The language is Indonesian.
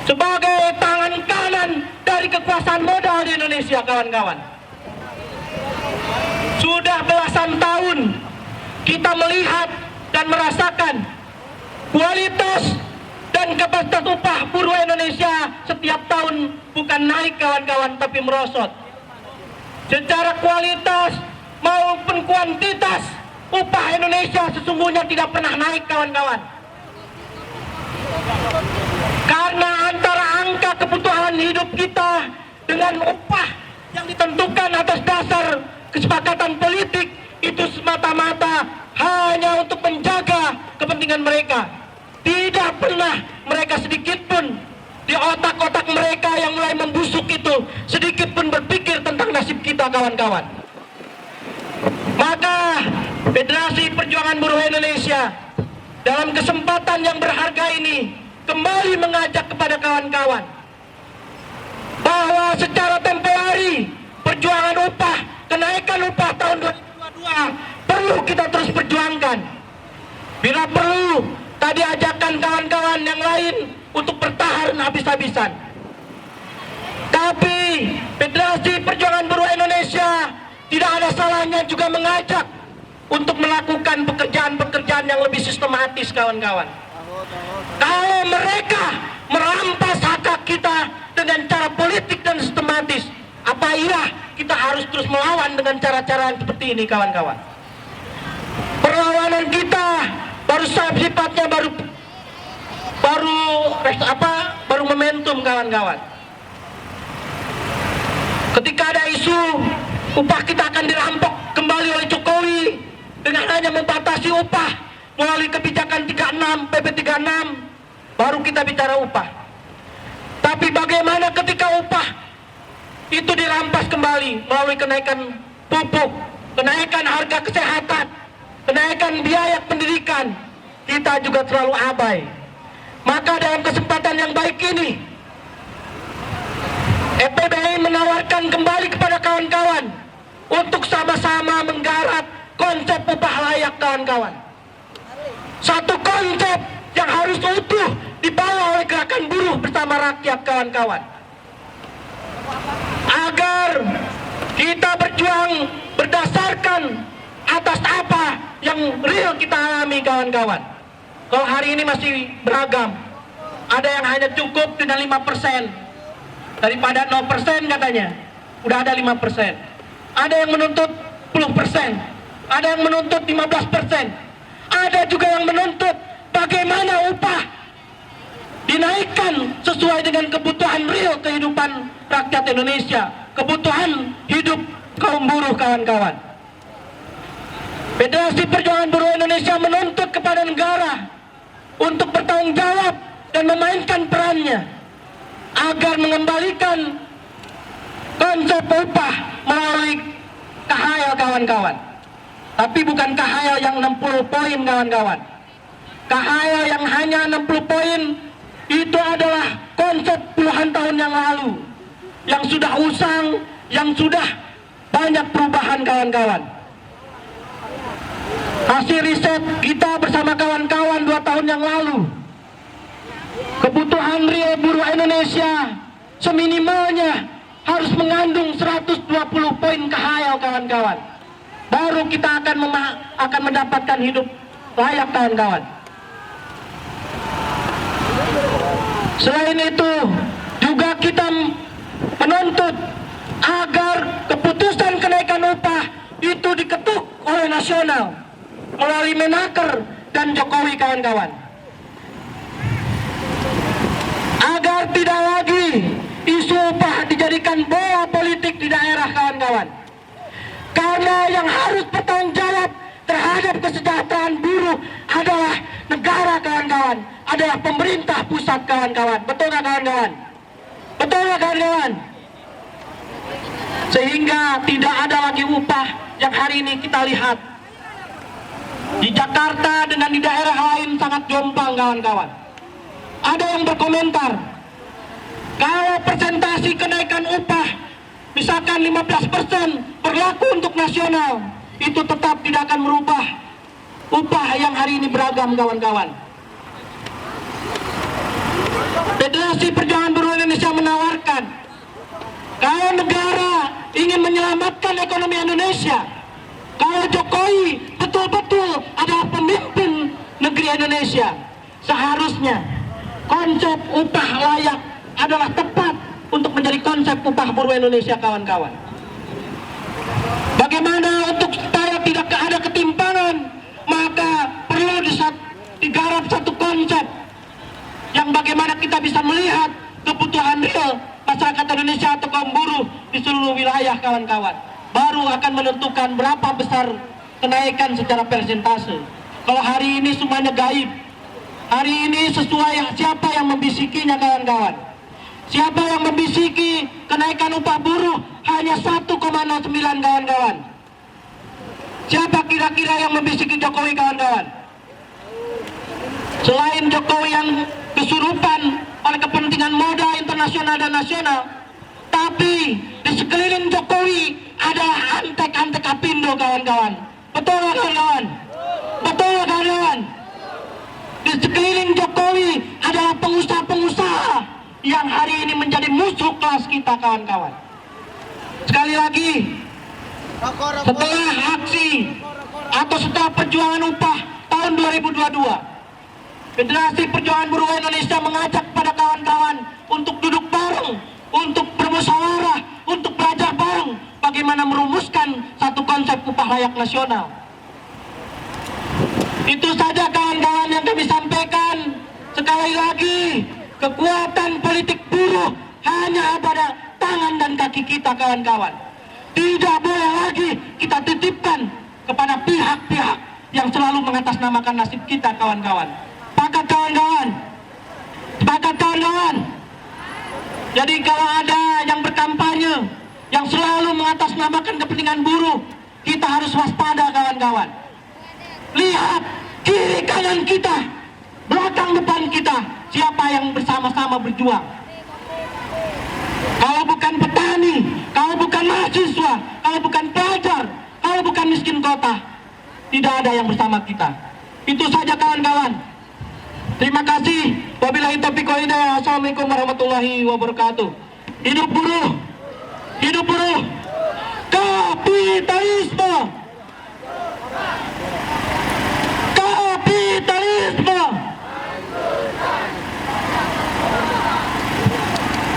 sebagai tangan kanan dari kekuasaan modal di Indonesia, kawan-kawan. Sudah belasan tahun kita melihat dan merasakan kualitas dan kapasitas upah buruh Indonesia setiap tahun bukan naik, kawan-kawan, tapi merosot. Secara kualitas maupun kuantitas, upah Indonesia sesungguhnya tidak pernah naik, kawan-kawan. Karena antara angka kebutuhan hidup kita dengan upah yang ditentukan atas dasar kesepakatan politik itu semata-mata hanya untuk menjaga kepentingan mereka. Tidak pernah mereka sedikit pun di otak-otak mereka yang mulai membusuk itu sedikit pun berpikir tentang nasib kita, kawan-kawan. Maka Federasi Perjuangan Buruh Indonesia dalam kesempatan yang berharga ini kembali mengajak kepada kawan-kawan bahwa secara temporari perjuangan upah, kenaikan upah tahun 2022 perlu kita terus perjuangkan. Bila perlu, tadi ajakan kawan-kawan yang lain untuk bertahan habis-habisan. Tapi Federasi Perjuangan Buruh Indonesia tidak ada salahnya juga mengajak untuk melakukan pekerjaan-pekerjaan yang lebih sistematis, kawan-kawan. Kalau mereka merampas hak kita dengan cara politik dan sistematis, apa iya kita harus terus melawan dengan cara-cara seperti ini, kawan-kawan? Perlawanan kita baru sifatnya baru momentum, kawan-kawan. Ketika ada isu upah kita akan dirampok kembali oleh Jokowi dengan hanya membatasi upah melalui kebijakan 36, PP 36, baru kita bicara upah. Tapi bagaimana ketika upah itu dirampas kembali melalui kenaikan pupuk, kenaikan harga kesehatan, kenaikan biaya pendidikan, kita juga terlalu abai. Maka dalam kesempatan yang baik ini, FPBI menawarkan kembali kepada kawan-kawan untuk sama-sama menggarap konsep upah layak, kawan-kawan. Satu konsep yang harus utuh dibawa oleh gerakan buruh bersama rakyat, kawan-kawan. Agar kita berjuang berdasarkan atas apa yang real kita alami, kawan-kawan. Kalau hari ini masih beragam, ada yang hanya cukup dengan 5%, daripada 0% katanya, udah ada 5%. Ada yang menuntut 10%, ada yang menuntut 15%, ada juga yang menuntut bagaimana upah dinaikkan sesuai dengan kebutuhan real kehidupan rakyat Indonesia, kebutuhan hidup kaum buruh, kawan-kawan. Federasi Perjuangan Buruh Indonesia menuntut kepada negara untuk bertanggung jawab dan memainkan perannya agar mengembalikan konsep upah melalui KHL, kawan-kawan. Tapi bukan KHL yang 60 poin, kawan-kawan. KHL yang hanya 60 poin itu adalah konsep puluhan tahun yang lalu, yang sudah usang, yang sudah banyak perubahan, kawan-kawan. Hasil riset kita bersama kawan-kawan 2 tahun yang lalu, kebutuhan real buruh Indonesia seminimalnya harus mengandung 120 poin KHL, kawan-kawan. Baru kita akan mendapatkan hidup layak, kawan-kawan. Selain itu, juga kita menuntut agar keputusan kenaikan upah itu diketuk oleh nasional melalui Menaker dan Jokowi, kawan-kawan. Agar tidak lagi isu upah dijadikan bola politik di daerah, kawan-kawan. Karena yang harus bertanggung jawab terhadap kesejahteraan buruh adalah negara, kawan-kawan, adalah pemerintah pusat, kawan-kawan. Betul nggak, kawan-kawan? Betul nggak, kawan-kawan? Sehingga tidak ada lagi upah yang hari ini kita lihat di Jakarta dengan di daerah lain sangat jomplang, kawan-kawan. Ada yang berkomentar, kalau persentasi kenaikan upah misalkan 15% berlaku untuk nasional, itu tetap tidak akan merubah upah yang hari ini beragam, kawan-kawan. Federasi Perjuangan Buruh Indonesia menawarkan, kalau negara ingin menyelamatkan ekonomi Indonesia, kalau Jokowi betul-betul adalah pemimpin negeri Indonesia, seharusnya konsep upah layak adalah tepat untuk menjadi konsep upah buruh Indonesia, kawan-kawan. Bagaimana untuk supaya tidak ada ketimpangan, maka perlu digarap satu konsep yang bagaimana kita bisa melihat kebutuhan real masyarakat Indonesia atau kaum buruh di seluruh wilayah, kawan-kawan. Baru akan menentukan berapa besar kenaikan secara persentase. Kalau hari ini semuanya gaib, hari ini sesuai siapa yang membisikinya, kawan-kawan. Siapa yang membisiki kenaikan upah buruh hanya 1,09, kawan-kawan. Siapa kira-kira yang membisiki Jokowi, kawan-kawan? Selain Jokowi yang kesurupan oleh kepentingan moda internasional dan nasional, tapi di sekeliling Jokowi adalah antek-antek apindo, kawan-kawan. Betul nggak, kawan-kawan? Betul nggak, kawan-kawan? Di sekeliling Jokowi adalah pengusaha-pengusaha yang hari ini menjadi musuh kelas kita, kawan-kawan. Sekali lagi, setelah aksi atau setelah perjuangan upah tahun 2022, Federasi Perjuangan Buruh Indonesia mengajak pada kawan-kawan untuk duduk bareng, untuk bermusyawarah, untuk belajar bareng bagaimana merumuskan satu konsep upah layak nasional. Itu saja, kawan-kawan, yang kami sampaikan. Sekali lagi, kekuatan politik buruh hanya pada tangan dan kaki kita, kawan-kawan. Tidak boleh lagi kita titipkan kepada pihak-pihak yang selalu mengatasnamakan nasib kita, kawan-kawan. Sepakat, kawan-kawan? Sepakat, kawan-kawan? Jadi kalau ada yang berkampanye yang selalu mengatasnamakan kepentingan buruh, kita harus waspada, kawan-kawan. Lihat kiri kanan kita, belakang depan kita, siapa yang bersama-sama berjuang. Kalau bukan petani, kalau bukan mahasiswa, kalau bukan pelajar, kalau bukan miskin kota, tidak ada yang bersama kita. Itu saja, kawan-kawan. Terima kasih. Wabillahi taufiq wal hidayah. Assalamualaikum warahmatullahi wabarakatuh. Hidup buruh, hidup buruh. Kapitalisme